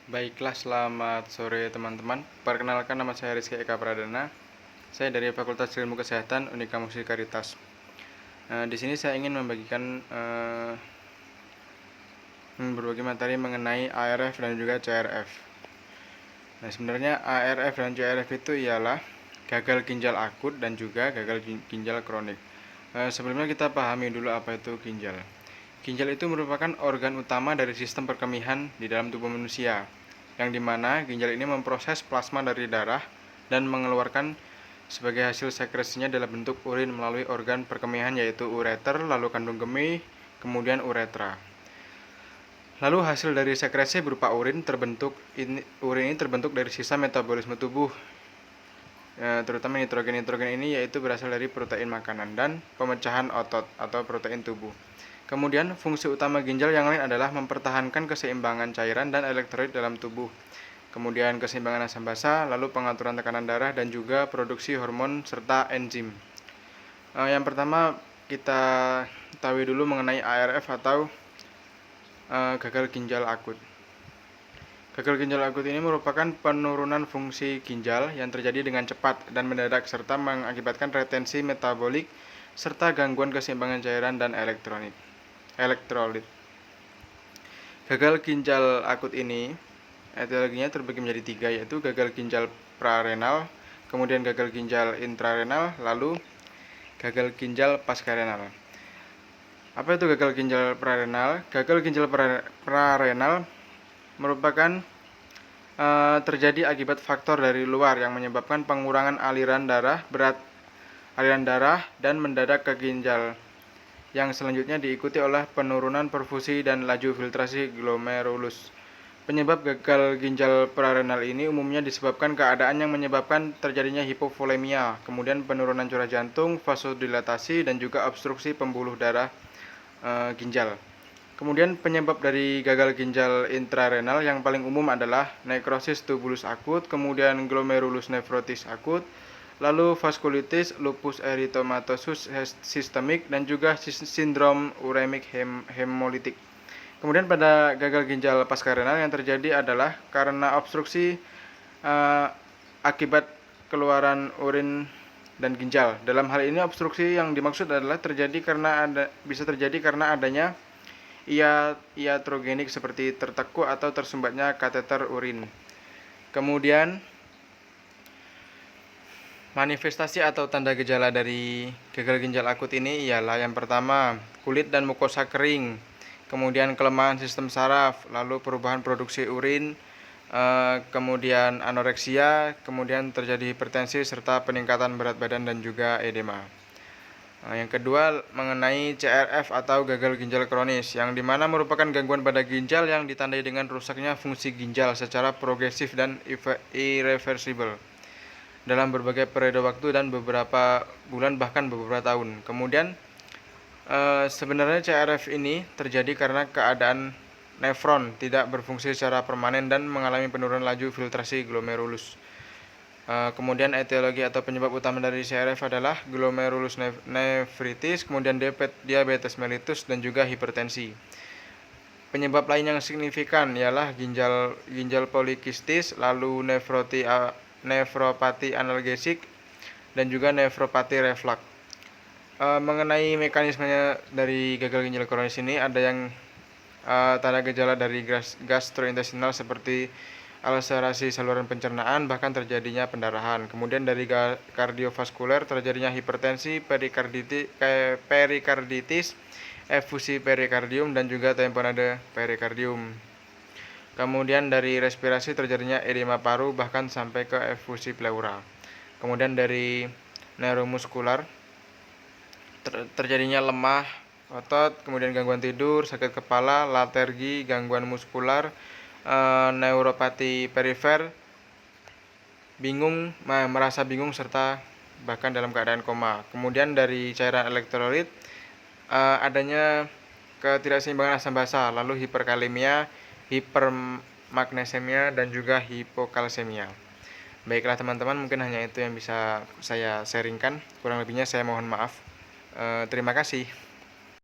Baiklah, selamat sore teman-teman. Perkenalkan, nama saya Rizky Eka Pradana. Saya dari Fakultas Ilmu Kesehatan Unika Musikaritas. Di sini saya ingin membagikan berbagi materi mengenai ARF dan juga CRF. Nah, sebenarnya ARF dan CRF itu ialah gagal ginjal akut dan juga gagal ginjal kronik. Sebelumnya kita pahami dulu apa itu ginjal. Ginjal itu merupakan organ utama dari sistem perkemihan di dalam tubuh manusia, yang dimana ginjal ini memproses plasma dari darah dan mengeluarkan sebagai hasil sekresinya dalam bentuk urin melalui organ perkemihan yaitu ureter, lalu kandung kemih, kemudian uretra. Lalu hasil dari sekresi berupa urin ini terbentuk dari sisa metabolisme tubuh, terutama nitrogen ini yaitu berasal dari protein makanan dan pemecahan otot atau protein tubuh. Kemudian fungsi utama ginjal yang lain adalah mempertahankan keseimbangan cairan dan elektrolit dalam tubuh. Kemudian keseimbangan asam basa, lalu pengaturan tekanan darah dan juga produksi hormon serta enzim. Yang pertama kita tahu dulu mengenai ARF atau gagal ginjal akut. Gagal ginjal akut ini merupakan penurunan fungsi ginjal yang terjadi dengan cepat dan mendadak serta mengakibatkan retensi metabolik serta gangguan keseimbangan cairan dan elektrolit. Gagal ginjal akut ini etiologinya terbagi menjadi 3, yaitu gagal ginjal prarenal, kemudian gagal ginjal intrarenal, lalu gagal ginjal pascarenal. Apa itu gagal ginjal prarenal? Gagal ginjal prarenal merupakan terjadi akibat faktor dari luar yang menyebabkan pengurangan aliran darah dan mendadak ke ginjal, yang selanjutnya diikuti oleh penurunan perfusi dan laju filtrasi glomerulus. Penyebab gagal ginjal prarenal ini umumnya disebabkan keadaan yang menyebabkan terjadinya hipovolemia, kemudian penurunan curah jantung, vasodilatasi, dan juga obstruksi pembuluh darah ginjal. Kemudian penyebab dari gagal ginjal intrarenal yang paling umum adalah nekrosis tubulus akut, kemudian glomerulus nefrotis akut, lalu vaskulitis, lupus eritomatosus sistemik, dan juga sindrom uremik hemolitik. Kemudian pada gagal ginjal pascarenal yang terjadi adalah karena obstruksi akibat keluaran urin dan ginjal. Dalam hal ini obstruksi yang dimaksud adalah bisa terjadi karena adanya iatrogenik seperti tertekuk atau tersumbatnya kateter urin. Kemudian manifestasi atau tanda gejala dari gagal ginjal akut ini ialah yang pertama, kulit dan mukosa kering, kemudian kelemahan sistem saraf, lalu perubahan produksi urin, kemudian anoreksia, kemudian terjadi hipertensi serta peningkatan berat badan dan juga edema. Yang kedua mengenai CRF atau gagal ginjal kronis, yang dimana merupakan gangguan pada ginjal yang ditandai dengan rusaknya fungsi ginjal secara progresif dan irreversible dalam berbagai periode waktu dan beberapa bulan bahkan beberapa tahun. Kemudian sebenarnya CRF ini terjadi karena keadaan nefron tidak berfungsi secara permanen dan mengalami penurunan laju filtrasi glomerulus. Kemudian etiologi atau penyebab utama dari CRF adalah glomerulus nefritis, kemudian diabetes mellitus dan juga hipertensi. Penyebab lain yang signifikan ialah ginjal polikistis, lalu nefropati analgesik dan juga nefropati reflux. Mengenai mekanismenya dari gagal ginjal kronis ini ada yang tanda gejala dari gastrointestinal seperti ulcerasi saluran pencernaan, bahkan terjadinya pendarahan. Kemudian dari kardiovaskuler terjadinya hipertensi, perikarditis, efusi perikardium dan juga tamponade perikardium. Kemudian dari respirasi terjadinya edema paru bahkan sampai ke efusi pleura. Kemudian dari neuromuskular terjadinya lemah otot, kemudian gangguan tidur, sakit kepala, letargi, gangguan muskular, neuropati perifer, merasa bingung serta bahkan dalam keadaan koma. Kemudian dari cairan elektrolit adanya ketidakseimbangan asam basa, lalu hiperkalemia, hipermagnesemia dan juga hipokalsemia. Baiklah teman-teman, mungkin hanya itu yang bisa saya sharingkan. Kurang lebihnya saya mohon maaf. Terima kasih.